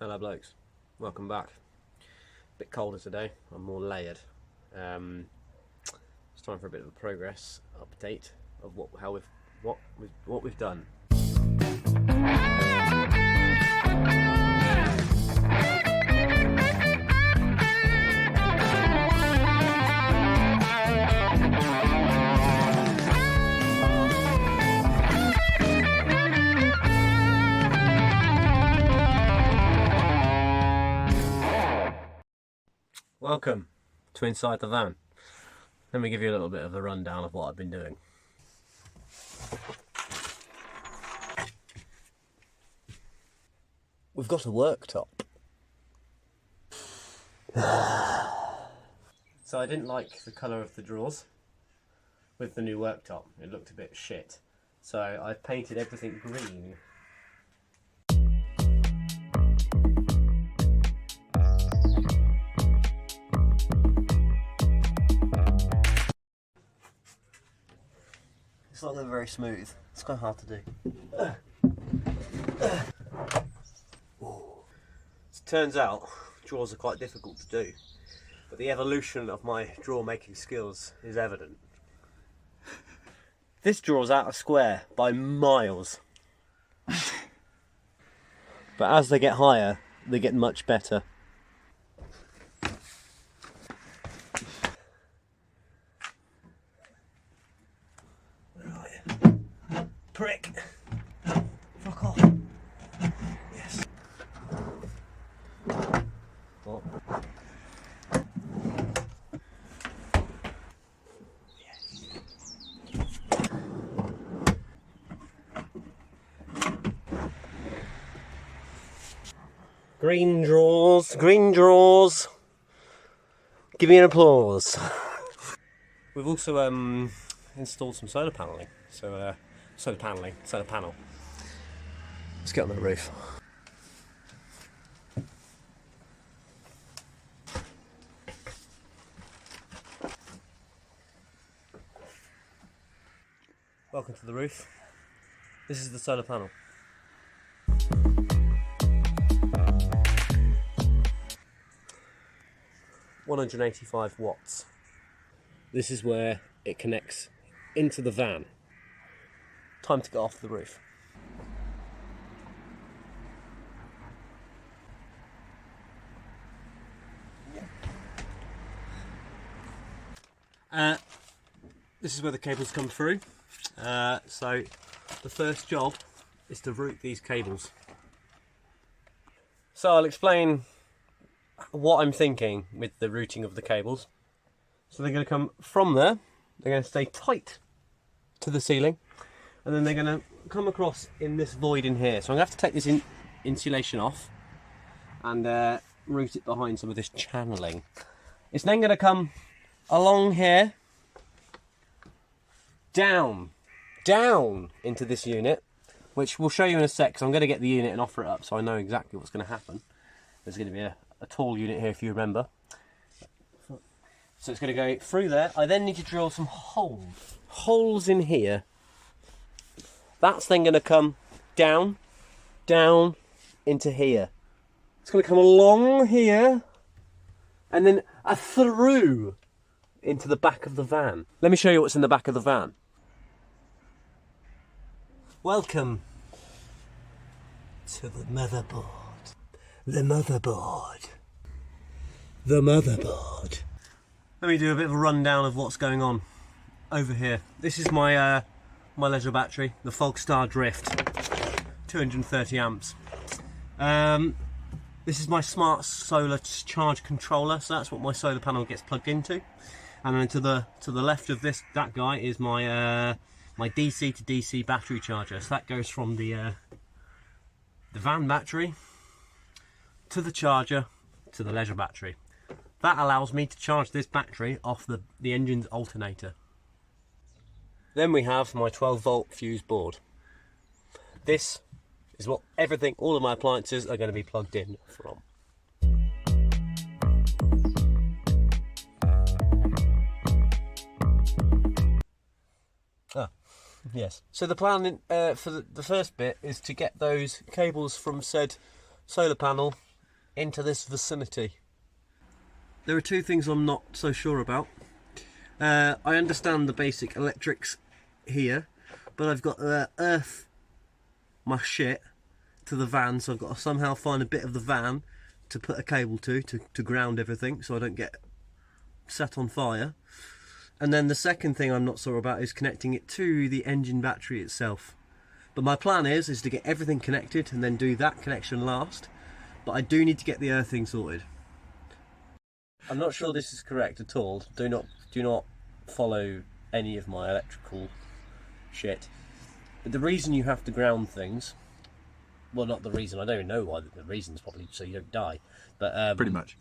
Hello blokes, welcome back. Bit colder today, I'm more layered. It's time for a bit of a progress update of what we've done. Welcome to Inside the Van. Let me give you a little bit of a rundown of what I've been doing. We've got a worktop. So I didn't like the colour of the drawers with the new worktop. It looked a bit shit. So I've painted everything green. It's not going very smooth. It's quite hard to do. It turns out drawers are quite difficult to do, but the evolution of my drawer making skills is evident. This draw's out of square by miles. But as they get higher, they get much better. Prick! Fuck off! Yes. What? Green drawers, green drawers. Give me an applause. We've also installed some solar paneling. Solar panel. Let's get on the roof. Welcome to the roof. This is the solar panel. £185 watts. This is where it connects into the van. Time to get off the roof. This is where the cables come through. So the first job is to route these cables. So I'll explain what I'm thinking with the routing of the cables. So they're going to come from there, they're going to stay tight to the ceiling, and then they're going to come across in this void in here. So I'm going to have to take this insulation off and route it behind some of this channeling. It's then going to come along here, down into this unit, which we'll show you in a sec, because I'm going to get the unit and offer it up so I know exactly what's going to happen. There's going to be a tall unit here if you remember. So it's going to go through there. I then need to drill some holes in here. That's then going to come down into here. It's going to come along here and then through into the back of the van. Let me show you what's in the back of the van. Welcome to the motherboard. The motherboard. The motherboard. Let me do a bit of a rundown of what's going on over here. This is my my leisure battery, the Folkstar Drift, 230 amps. This is my smart solar charge controller, so that's what my solar panel gets plugged into. And then to the left of that guy is my my DC to DC battery charger. So that goes from the van battery to the charger to the leisure battery. That allows me to charge this battery off the engine's alternator. Then we have my 12-volt fuse board. This is what all of my appliances are going to be plugged in from. Yes. So the plan for the first bit is to get those cables from said solar panel into this vicinity. There are two things I'm not so sure about. I understand the basic electrics here, but I've got to earth my shit to the van, so I've got to somehow find a bit of the van to put a cable to ground everything so I don't get set on fire. And then the second thing I'm not sure about is connecting it to the engine battery itself. But my plan is to get everything connected and then do that connection last. But I do need to get the earthing sorted. I'm not sure this is correct at all. Do not follow any of my electrical shit. But the reason you have to ground things, well, not the reason, I don't even know why, the reason's probably so you don't die. But pretty much.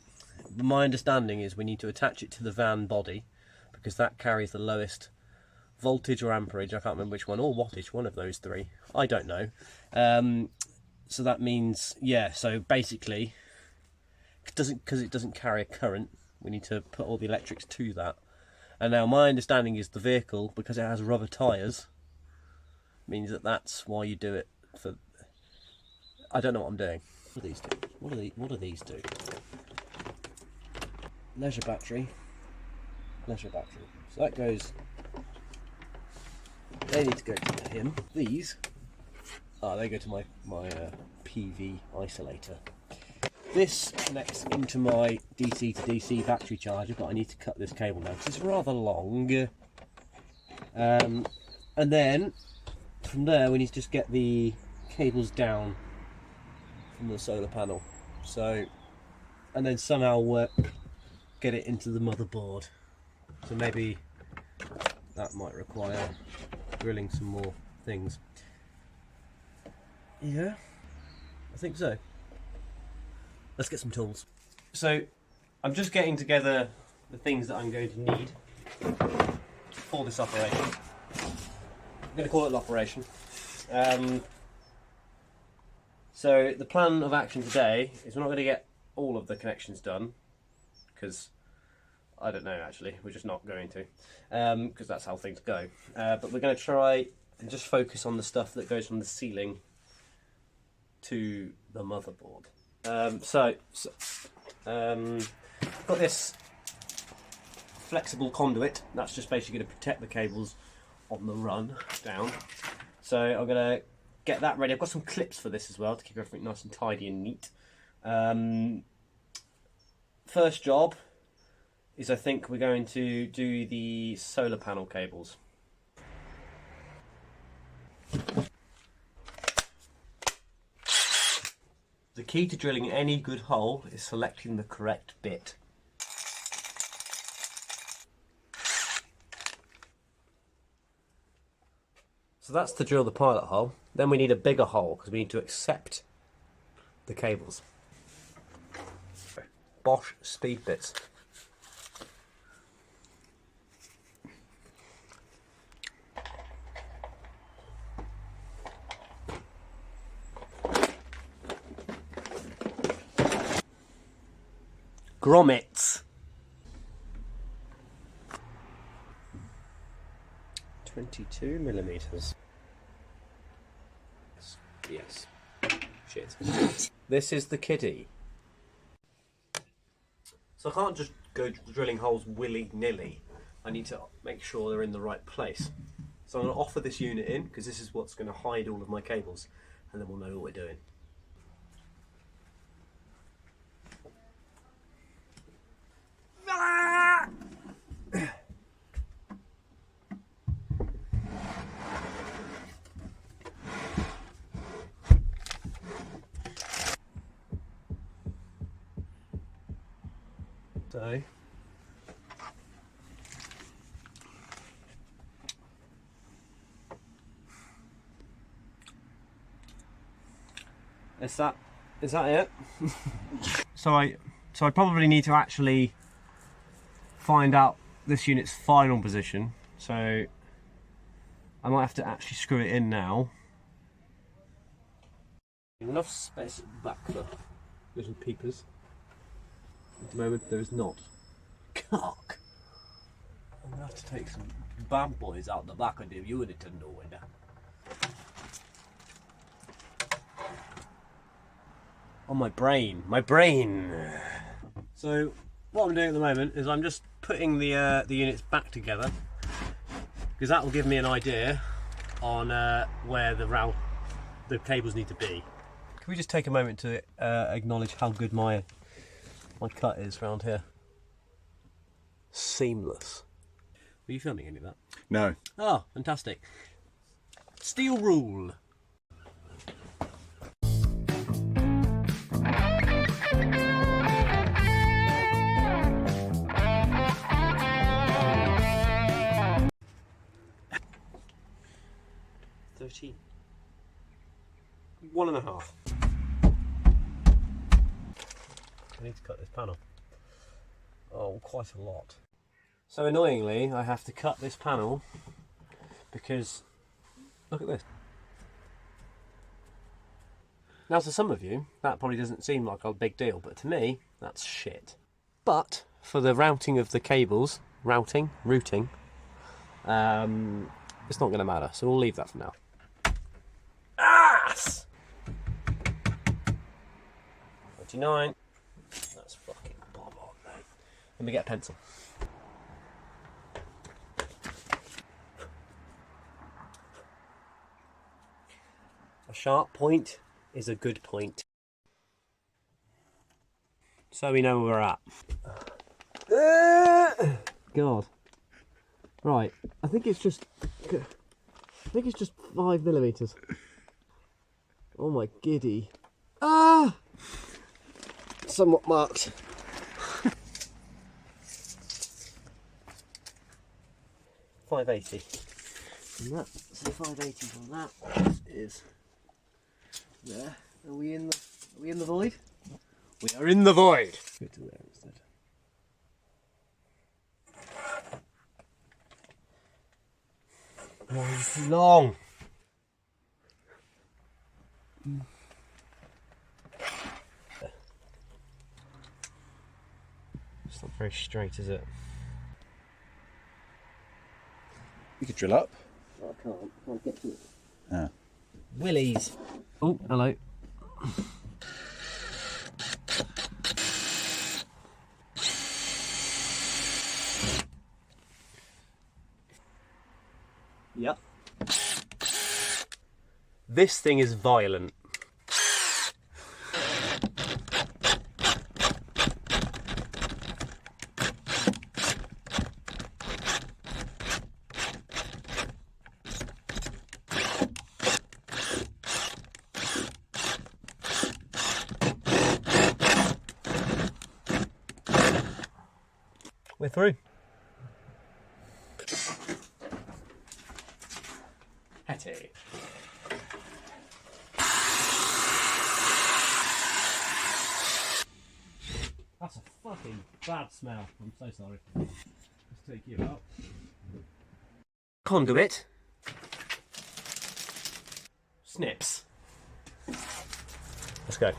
My understanding is we need to attach it to the van body because that carries the lowest voltage or amperage, I can't remember which one, or wattage, one of those three. I don't know. So that means, yeah, so basically, because it doesn't carry a current, we need to put all the electrics to that. And now my understanding is the vehicle, because it has rubber tyres, means that that's why you do it for... I don't know what I'm doing. What do these do? What do these do? Leisure battery. Leisure battery. So that goes... They need to go to him. These... they go to my PV isolator. This connects into my DC to DC battery charger, but I need to cut this cable now because it's rather long. And then from there we need to just get the cables down from the solar panel. So, and then somehow get it into the motherboard. So maybe that might require drilling some more things. Yeah, I think so. Let's get some tools. So, I'm just getting together the things that I'm going to need for this operation. I'm going to call it an operation. So, the plan of action today is we're not going to get all of the connections done, because I don't know actually, we're just not going to, because that's how things go. But we're going to try and just focus on the stuff that goes from the ceiling to the motherboard. Got this flexible conduit that's just basically going to protect the cables on the run down. So I'm going to get that ready. I've got some clips for this as well to keep everything nice and tidy and neat. First job is I think we're going to do the solar panel cables. The key to drilling any good hole is selecting the correct bit. So that's to drill the pilot hole. Then we need a bigger hole because we need to accept the cables. Bosch speed bits. Grommit. 22mm. Yes. Shit. This is the kitty. So I can't just go drilling holes willy-nilly. I need to make sure they're in the right place. So I'm going to offer this unit in because this is what's going to hide all of my cables, and then we'll know what we're doing. So is that it? So I probably need to actually find out this unit's final position. So I might have to actually screw it in now. Enough space at the back for little peepers. At the moment there is not. Cock! I'm gonna have to take some bad boys out the back of the unit and do it. on my brain. My brain! So, what I'm doing at the moment is I'm just putting the units back together, because that will give me an idea on where the cables need to be. Can we just take a moment to acknowledge how good my cut is around here? Seamless. Were you filming any of that? No. Oh, fantastic. Steel rule. One and a half. I need to cut this panel. Oh, quite a lot. So annoyingly, I have to cut this panel because look at this. Now to some of you, that probably doesn't seem like a big deal, but to me, that's shit. But for the routing of the cables, routing, it's not going to matter, so we'll leave that for now. Ass! 29. That's fucking bob on, mate. Let me get a pencil. A sharp point is a good point. So we know where we're at. God. Right. I think it's just 5mm. Oh my giddy. Ah! Somewhat marked. $5.80. And that, so $5.80 from that is there. Are we in the void? We are in the void. Go to there instead. Oh, it's too long. It's not very straight, is it? You could drill up. Oh, I can't get to it. Ah. Willies. Oh, hello. Yep. This thing is violent. We're through. Hetty. That's a fucking bad smell. I'm so sorry. Let's take you out. Conduit. Snips. Let's go.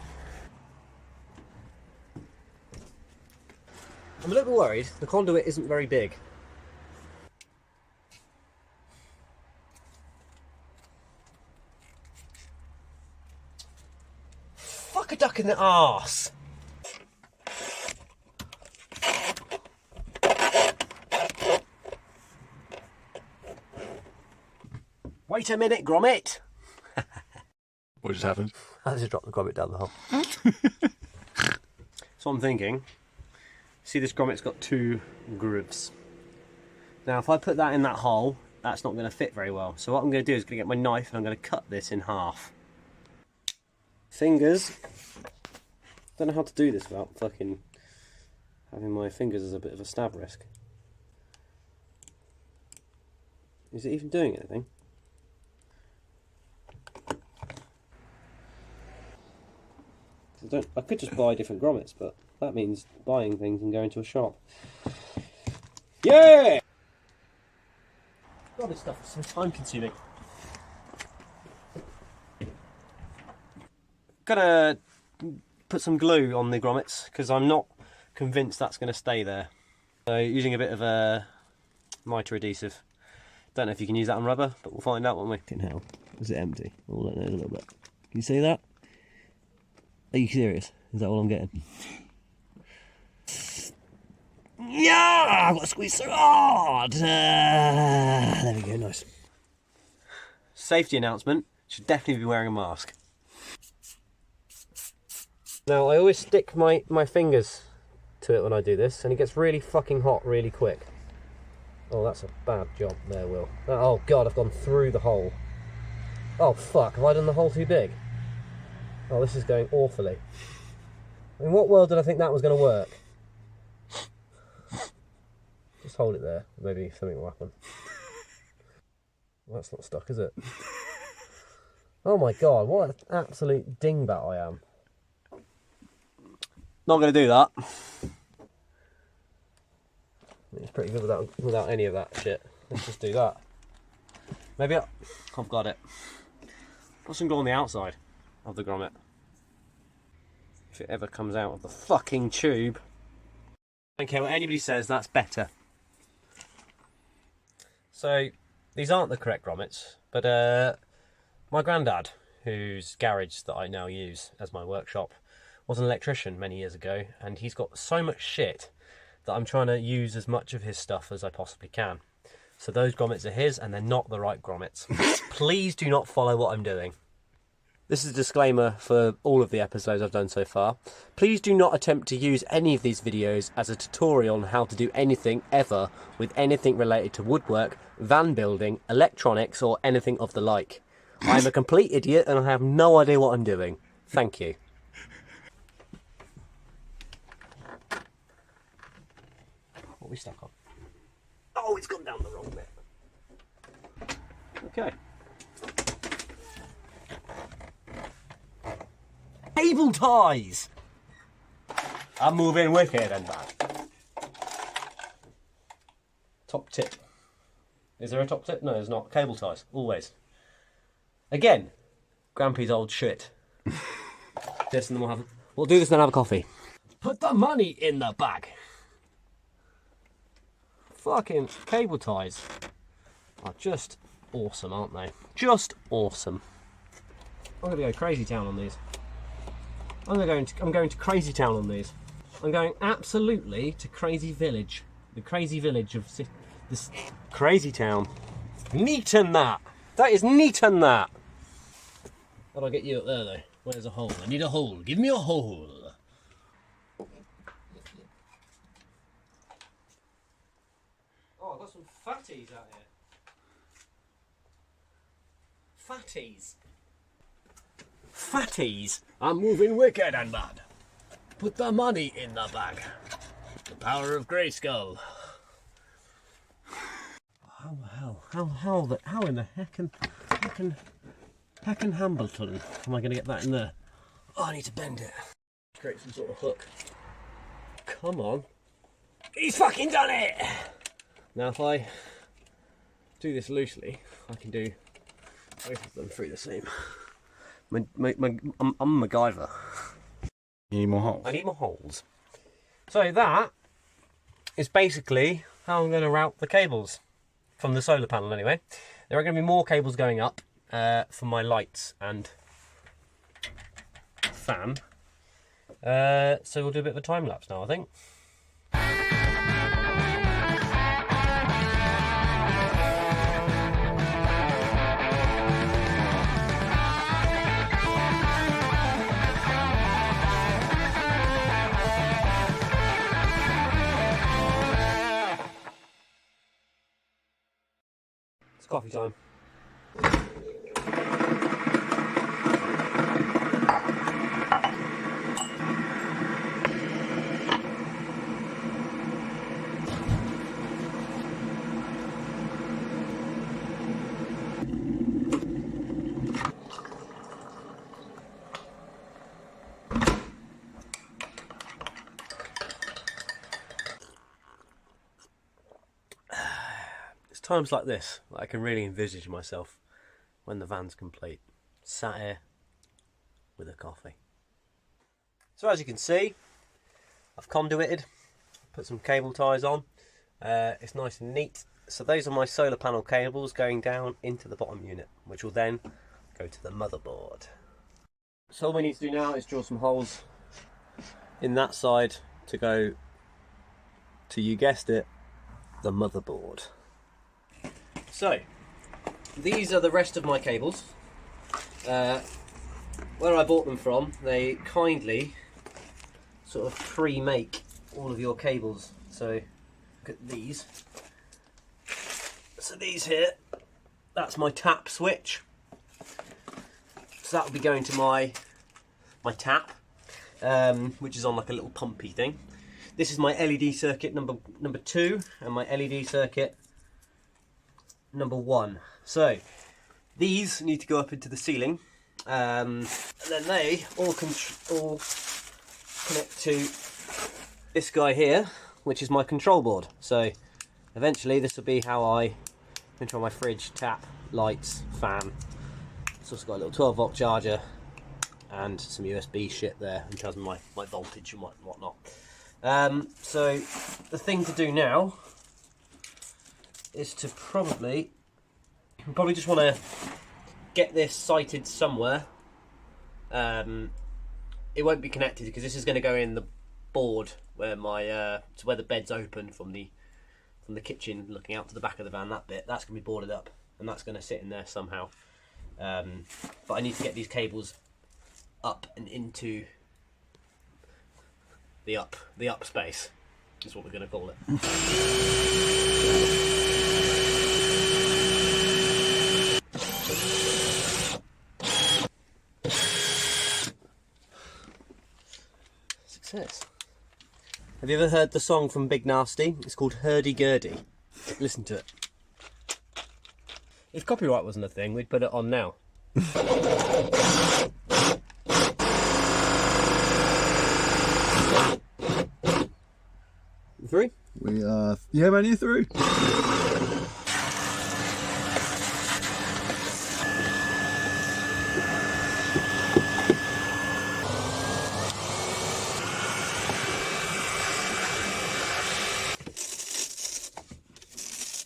I'm a little bit worried. The conduit isn't very big. Fuck a duck in the arse. Wait a minute, Grommit. What just happened? I just dropped the Grommit down the hole. So I'm thinking, see this Grommit's got 2 grooves. Now if I put that in that hole, that's not going to fit very well. So what I'm going to do is going to get my knife and I'm going to cut this in half. Fingers. Don't know how to do this without fucking having my fingers as a bit of a stab risk. Is it even doing anything? I could just buy different grommets, but that means buying things and going to a shop. Yeah! God, this stuff is so time consuming. Gonna put some glue on the grommets because I'm not convinced that's going to stay there. So using a bit of a mitre adhesive. Don't know if you can use that on rubber, but we'll find out, won't we? Fucking hell. Is it empty? All that there is a little bit. Can you see that? Are you serious? Is that all I'm getting? Yeah, I've got to squeeze so hard. There we go, nice. Safety announcement, should definitely be wearing a mask. Now, I always stick my fingers to it when I do this, and it gets really fucking hot really quick. Oh, that's a bad job there, Will. Oh, God, I've gone through the hole. Oh, fuck, have I done the hole too big? Oh, this is going awfully. In what world did I think that was going to work? Just hold it there. Maybe something will happen. Well, that's not stuck, is it? Oh my God, what an absolute dingbat I am. Not going to do that. It's pretty good without any of that shit. Let's just do that. Maybe I've got it. Put some glue on the outside of the grommet. If it ever comes out of the fucking tube. I don't care what anybody says, that's better. So, these aren't the correct grommets, but my granddad, whose garage that I now use as my workshop, was an electrician many years ago, and he's got so much shit that I'm trying to use as much of his stuff as I possibly can. So those grommets are his, and they're not the right grommets. Please do not follow what I'm doing. This is a disclaimer for all of the episodes I've done so far. Please do not attempt to use any of these videos as a tutorial on how to do anything ever with anything related to woodwork, van building, electronics, or anything of the like. I'm a complete idiot and I have no idea what I'm doing. Thank you. What are we stuck on? Oh, it's gone down the wrong bit. Okay. Cable ties! I'm moving wicked and bad. Top tip. Is there a top tip? No, there's not. Cable ties, always. Again, Grampy's old shit. This and then we'll do this and then have a coffee. Put the money in the bag. Fucking cable ties are just awesome, aren't they? Just awesome. I'm gonna go crazy town on these. I'm going to crazy town on these. I'm going absolutely to crazy village. The crazy village of this crazy town. Neat and that. That is neat and that. How do I get you up there though? Where's a hole? I need a hole. Give me a hole. Oh, I've got some fatties out here. Fatties. Fatties. I'm moving wicked and bad. Put the money in the bag. The power of Grayskull. How the hell? How in the heckin' Hambleton am I going to get that in there? Oh, I need to bend it. Create some sort of hook. Come on. He's fucking done it! Now if I do this loosely, I can do both of them through the same. I'm MacGyver. You need more holes? I need more holes. So that is basically how I'm going to route the cables from the solar panel anyway. There are going to be more cables going up for my lights and fan. So we'll do a bit of a time lapse now, I think. It's coffee time. It's times like this that I can really envisage myself when the van's complete. Sat here with a coffee. So as you can see, I've conduited, put some cable ties on. It's nice and neat. So those are my solar panel cables going down into the bottom unit, which will then go to the motherboard. So all we need to do now is drill some holes in that side to go to, you guessed it, the motherboard. So these are the rest of my cables. Where I bought them from, they kindly sort of pre-make all of your cables. So look at these. So these here, that's my tap switch. So that will be going to my tap, which is on like a little pumpy thing. This is my LED circuit number 2 and my LED circuit number 1. So these need to go up into the ceiling, and then they all connect to this guy here, which is my control board. So eventually this will be how I control my fridge, tap, lights, fan. It's also got a little 12-volt charger and some USB shit there, and tells me my voltage and whatnot. So the thing to do now is to probably just want to get this sighted somewhere. It won't be connected because this is going to go in the board where my where the bed's open from the kitchen looking out to the back of the van. That bit, that's going to be boarded up, and that's going to sit in there somehow. But I need to get these cables up and into the up space, is what we're going to call it. Success. Have you ever heard the song from Big Nasty? It's called Hurdy Gurdy. Listen to it. If copyright wasn't a thing, we'd put it on now. You through? Yeah, man, you through?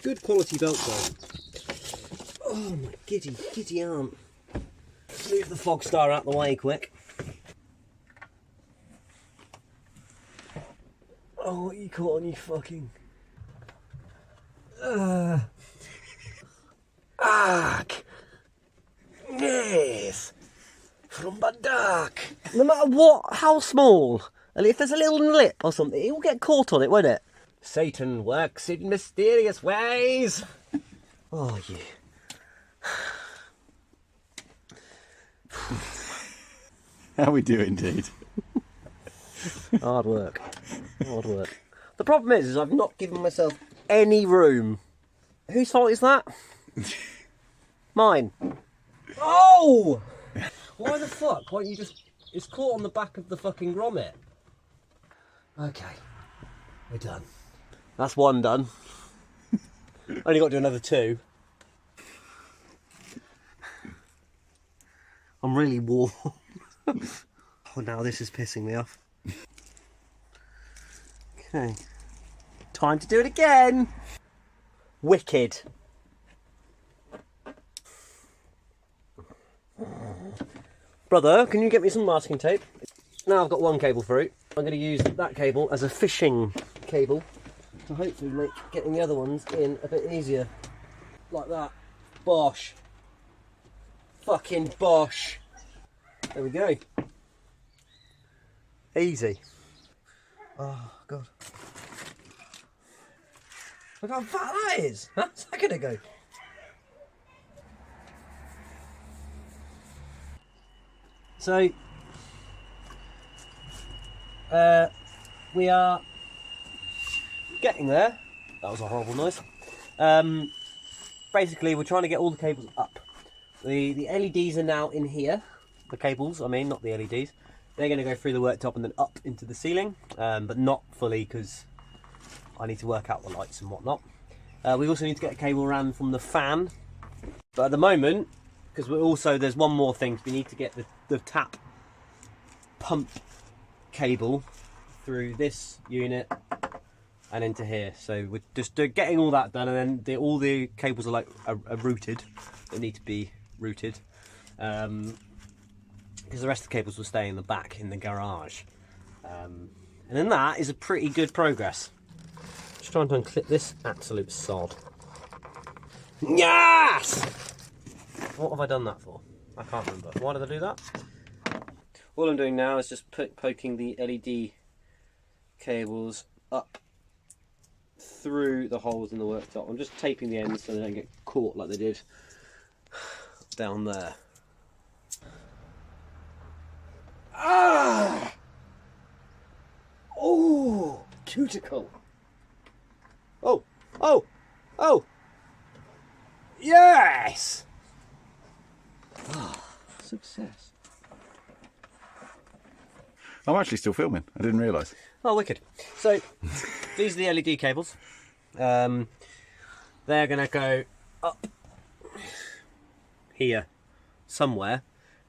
Good quality Velcro. Oh my giddy arm. Let's move the fog star out the way quick. Oh, what you caught on you fucking... Yes! From the dark! No matter what, how small, and if there's a little lip or something, it will get caught on it, won't it? Satan works in mysterious ways! Oh, you... How we do indeed. Hard work. Hard work. The problem is I've not given myself any room. Whose fault is that? Mine. Oh! Why the fuck? Why don't you just... It's caught on the back of the fucking Grommit. Okay. We're done. That's one done. Only got to do another 2. I'm really warm. Oh, now this is pissing me off. Okay. Time to do it again. Wicked. Brother, can you get me some masking tape? Now I've got one cable through. I'm going to use that cable as a fishing cable to hopefully make getting the other ones in a bit easier. Like that. Bosh. Fucking bosh. There we go. Easy. Oh, God. Look how fat that is. How's that going to go? So, we are getting there. That was a horrible noise. Basically, we're trying to get all the cables up. The LEDs are now in here. The cables, I mean, not the LEDs. They're going to go through the worktop and then up into the ceiling, but not fully because I need to work out the lights and whatnot. We also need to get a cable ran from the fan, but at the moment, because we're also, there's one more thing, we need to get the tap pump cable through this unit and into here. So we're just getting all that done, and then all the cables are routed. They need to be routed. because the rest of the cables will stay in the back in the garage. And then that is a pretty good progress. Just trying to unclip this absolute sod. Yes! What have I done that for? I can't remember. Why did I do that? All I'm doing now is just poking the LED cables up through the holes in the worktop. I'm just taping the ends so they don't get caught like they did down there. Ah! Oh, cuticle. Oh, oh, oh. Yes! Oh, success. I'm actually still filming. I didn't realise. Oh, wicked. So, these are the LED cables. They're going to go up here somewhere,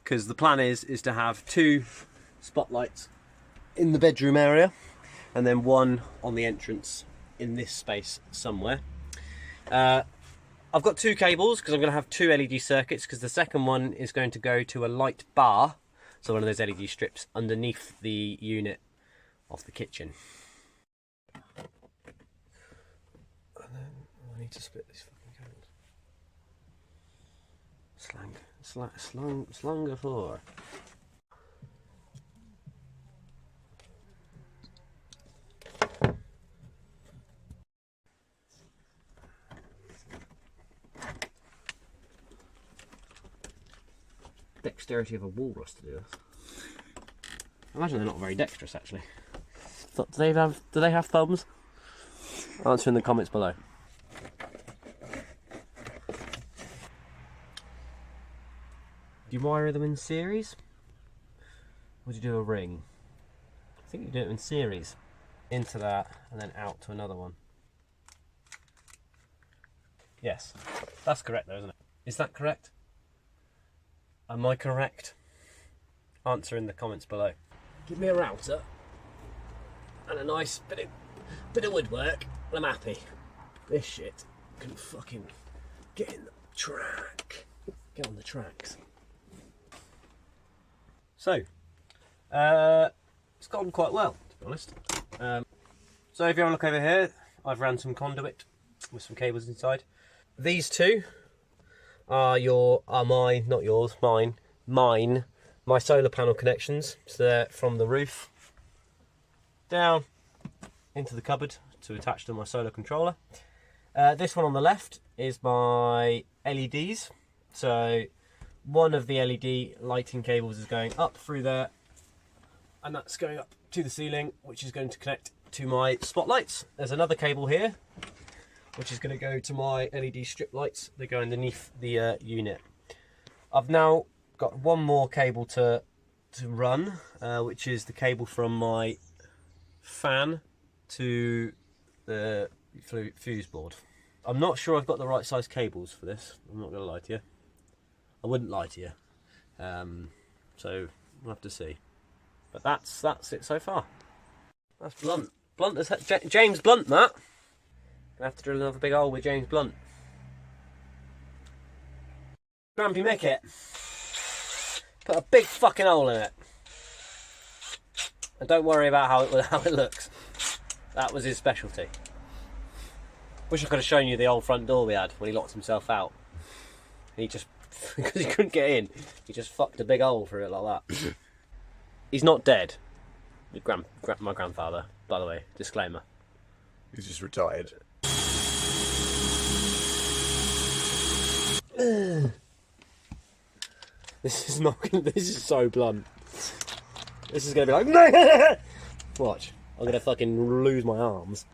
because the plan is to have 2 spotlights in the bedroom area and then 1 on the entrance in this space somewhere. I've got 2 cables because I'm going to have 2 LED circuits, because the second one is going to go to a light bar, so one of those LED strips underneath the unit of the kitchen. And then I need to split these fucking cables. Slanger 4. Dexterity of a walrus to do this. I imagine they're not very dexterous, actually. Do they have thumbs? Answer in the comments below. Do you wire them in series? Or do you do a ring? I think you do it in series. Into that and then out to another one. Yes, that's correct though, isn't it? Is that correct? Am I correct? Answer in the comments below. Give me a router and a nice bit of woodwork and I'm happy. This shit can fucking get in the track. Get on the tracks. So, it's gone quite well, to be honest. So if you have a look over here, I've ran some conduit with some cables inside. These 2 are mine, not yours, mine, my solar panel connections. So they're from the roof down into the cupboard to attach to my solar controller. This one on the left is my LEDs. So one of the LED lighting cables is going up through there, and that's going up to the ceiling, which is going to connect to my spotlights. There's another cable here, which is going to go to my LED strip lights. They go underneath the unit. I've now got one more cable to run, which is the cable from my fan to the fuse board. I'm not sure I've got the right size cables for this. I'm not going to lie to you. I wouldn't lie to you. So we'll have to see. But that's it so far. That's Blunt. James Blunt, that. Gonna have to drill another big hole with James Blunt. Grampy Mick it. Put a big fucking hole in it. And don't worry about how it looks. That was his specialty. Wish I could have shown you the old front door we had when he locked himself out. And he just, because he couldn't get in, he just fucked a big hole through it like that. He's not dead. My grandfather, by the way, disclaimer. He's just retired. This is so blunt. This is gonna be like, watch. I'm gonna fucking lose my arms.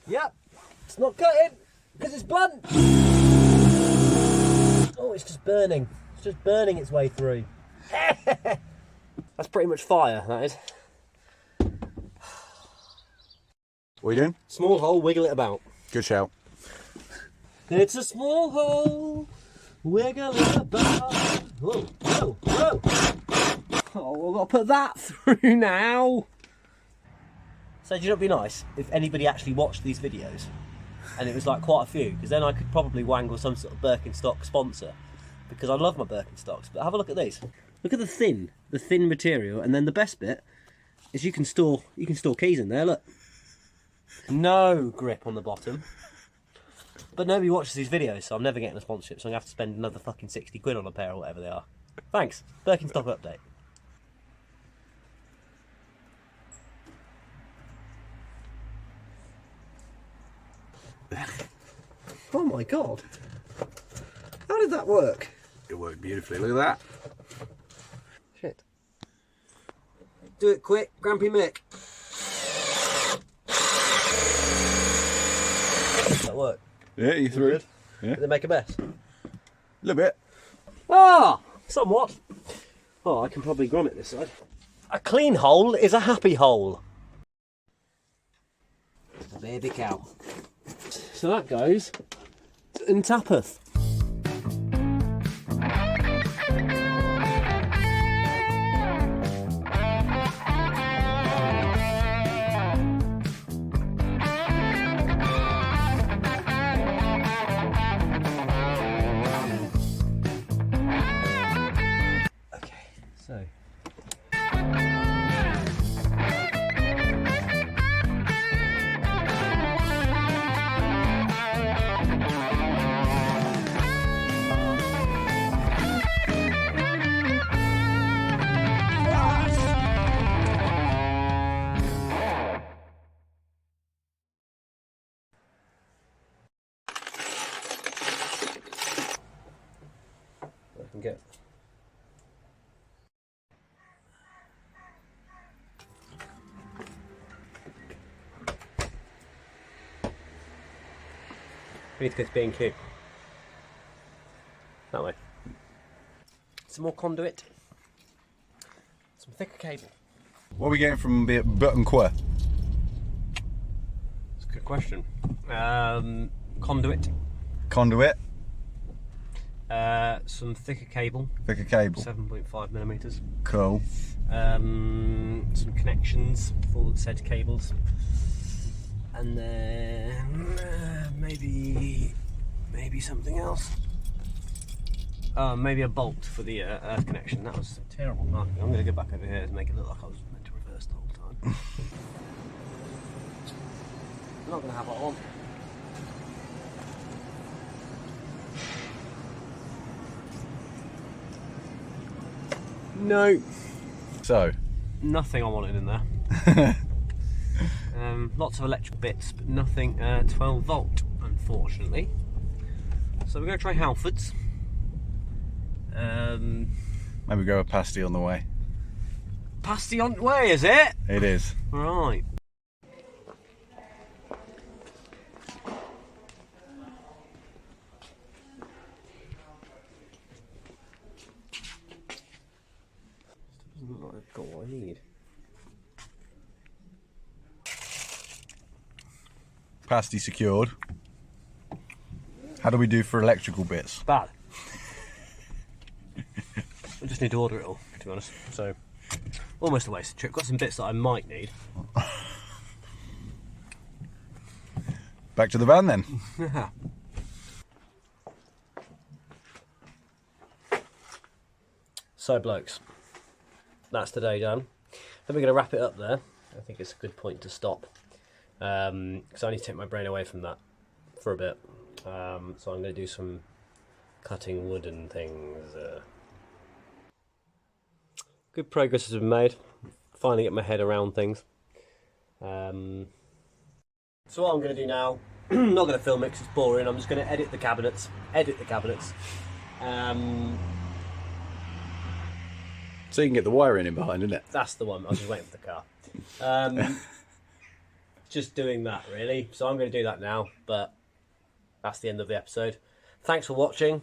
Yep, it's not cutting because it's blunt. Oh, it's just burning. It's just burning its way through. That's pretty much fire, that is. What are you doing? Small hole, wiggle it about. Good shout. It's a small hole, wiggle it about. Whoa, whoa, whoa. Oh, I've got to put that through now. So do you know it'd be nice if anybody actually watched these videos? And it was like quite a few, because then I could probably wangle some sort of Birkenstock sponsor because I love my Birkenstocks. But have a look at these. Look at the thin material, and then the best bit is you can store keys in there. Look, no grip on the bottom. But nobody watches these videos, so I'm never getting a sponsorship. So I'm gonna have to spend another fucking 60 quid on a pair or whatever they are. Thanks, Birkenstock update. Oh my god! How did that work? It worked beautifully. Look at that. Shit. Do it quick, Grampy Mick. Does that work? Yeah, you threw it. Yeah. Did they make a mess? A little bit. Ah! Somewhat. Oh, I can probably Grommit this side. A clean hole is a happy hole. A baby cow. So that goes in Tapeth. So. I can get. We need to go to B&Q. That way. Some more conduit. Some thicker cable. What are we getting from Button Quer? That's a good question. Conduit. Conduit. Some thicker cable. Thicker cable. 7.5 millimeters. Cool. Some connections for said cables. And then maybe something else. Maybe a bolt for the earth connection. That was terrible marking. I'm going to go back over here and make it look like I was meant to reverse the whole time. I'm not going to have it on. No. So. Nothing I wanted in there. Lots of electrical bits, but nothing 12 volt, unfortunately. So we're going to try Halfords. Maybe go a pasty on the way. Pasty on the way, is it? It is. Right. Doesn't look like I've got what I need. Pasty secured. How do we do for electrical bits? Bad. I just need to order it all, to be honest. So, almost a waste of trip. Got some bits that I might need. Back to the van then. So, blokes, that's the day done. Then we're going to wrap it up there. I think it's a good point to stop. Because I need to take my brain away from that for a bit. So I'm going to do some cutting wood and things. Good progress has been made. Finally get my head around things. So what I'm going to do now, I'm not going to film it because it's boring. I'm just going to edit the cabinets. So you can get the wiring in behind, isn't it? That's the one. I was just waiting for the car. Just doing that, really. So I'm going to do that now, but that's the end of the episode. Thanks for watching.